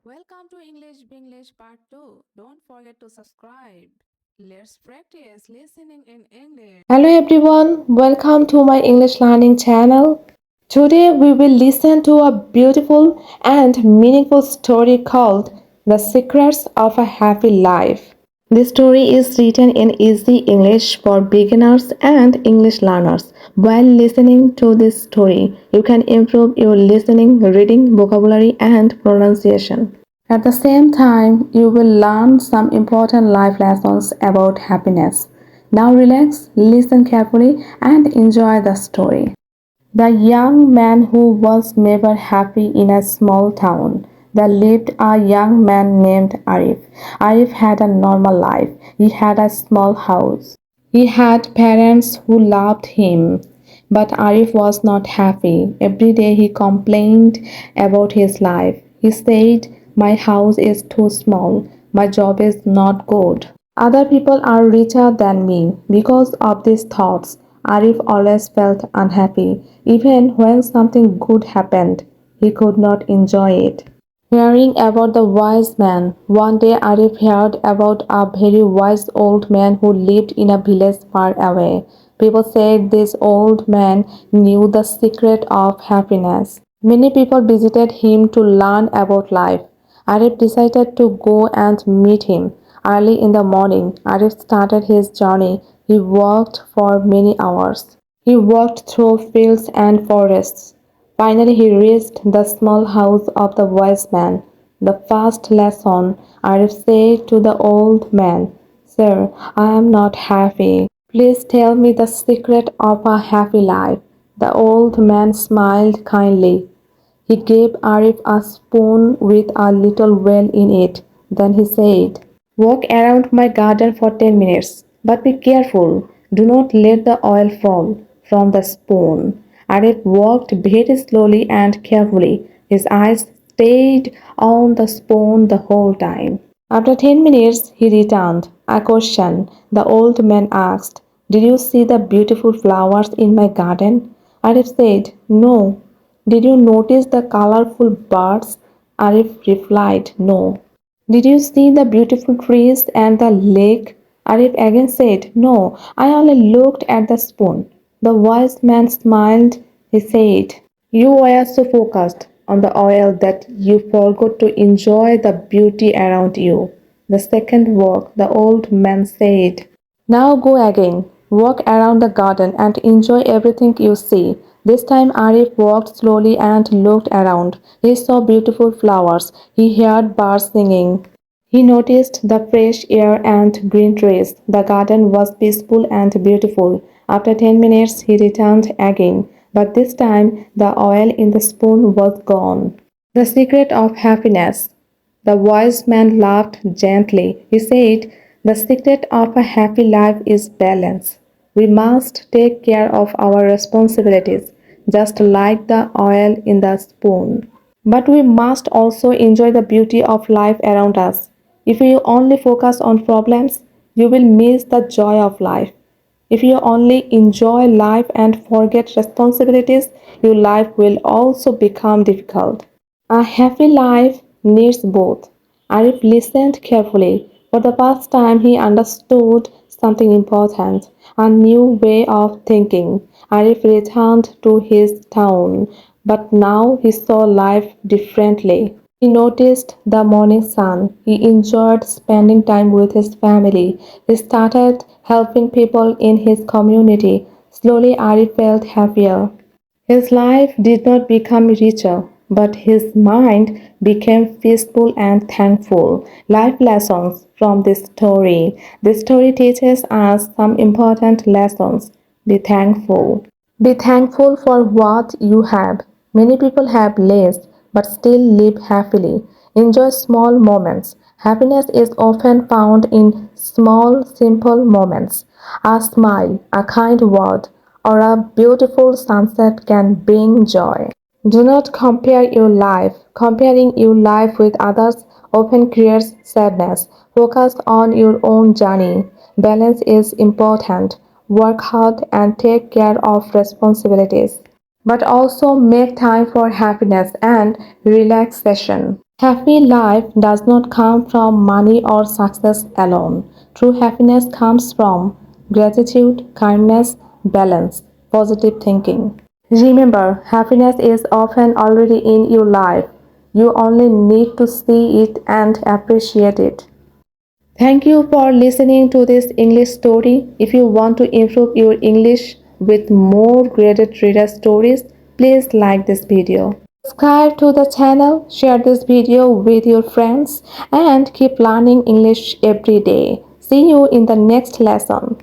Welcome to English Binglish Part 2. Don't forget to subscribe. Let's practice listening in English. Hello everyone, welcome to my English learning channel. Today we will listen to a beautiful and meaningful story called The Secrets of a Happy Life. This story is written in easy English for beginners and English learners. While listening to this story, you can improve your listening, reading, vocabulary, and pronunciation. At the same time, you will learn some important life lessons about happiness. Now relax, listen carefully, and enjoy the story. The young man who was never happy in a small town. There lived a young man named Arif. Arif had a normal life. He had a small house. He had parents who loved him. But Arif was not happy. Every day he complained about his life. He said, "My house is too small. My job is not good. Other people are richer than me." Because of these thoughts, Arif always felt unhappy. Even when something good happened, he could not enjoy it. Hearing about the wise man, one day Arif heard about a very wise old man who lived in a village far away. People said this old man knew the secret of happiness. Many people visited him to learn about life. Arif decided to go and meet him. Early in the morning, Arif started his journey. He walked for many hours. He walked through fields and forests. Finally, he reached the small house of the wise man. The first lesson, Arif said to the old man, "Sir, I am not happy. Please tell me the secret of a happy life." The old man smiled kindly. He gave Arif a spoon with a little well in it. Then he said, "Walk around my garden for 10 minutes, but be careful. Do not let the oil fall from the spoon." Arif walked very slowly and carefully. His eyes stayed on the spoon the whole time. After 10 minutes, he returned. "A question," the old man asked. "Did you see the beautiful flowers in my garden?" Arif said, "No." "Did you notice the colorful birds?" Arif replied, "No." "Did you see the beautiful trees and the lake?" Arif again said, "No, I only looked at the spoon." The wise man smiled. He said, "You were so focused on the oil that you forgot to enjoy the beauty around you." The second walk, the old man said, "Now go again. Walk around the garden and enjoy everything you see." This time Arif walked slowly and looked around. He saw beautiful flowers. He heard birds singing. He noticed the fresh air and green trees. The garden was peaceful and beautiful. After 10 minutes, he returned again, but this time the oil in the spoon was gone. The secret of happiness. The wise man laughed gently. He said, "The secret of a happy life is balance. We must take care of our responsibilities, just like the oil in the spoon. But we must also enjoy the beauty of life around us. If you only focus on problems, you will miss the joy of life. If you only enjoy life and forget responsibilities, your life will also become difficult." A happy life needs both. Arif listened carefully. For the first time, he understood something important, a new way of thinking. Arif returned to his town, but now he saw life differently. He noticed the morning sun. He enjoyed spending time with his family. He started helping people in his community. Slowly, Arif felt happier. His life did not become richer, but his mind became peaceful and thankful. Life lessons from this story. This story teaches us some important lessons. Be thankful. Be thankful for what you have. Many people have less but still live happily. Enjoy small moments. Happiness is often found in small, simple moments. A smile, a kind word, or a beautiful sunset can bring joy. Do not compare your life. Comparing your life with others often creates sadness. Focus on your own journey. Balance is important. Work hard and take care of responsibilities, but also make time for happiness and relaxation. Happy life does not come from money or success alone. True happiness comes from gratitude, kindness, balance, positive thinking. Remember, happiness is often already in your life. You only need to see it and appreciate it. Thank you for listening to this English story. If you want to improve your English with more graded reader stories, please like this video. Subscribe to the channel, share this video with your friends, and keep learning English every day. See you in the next lesson.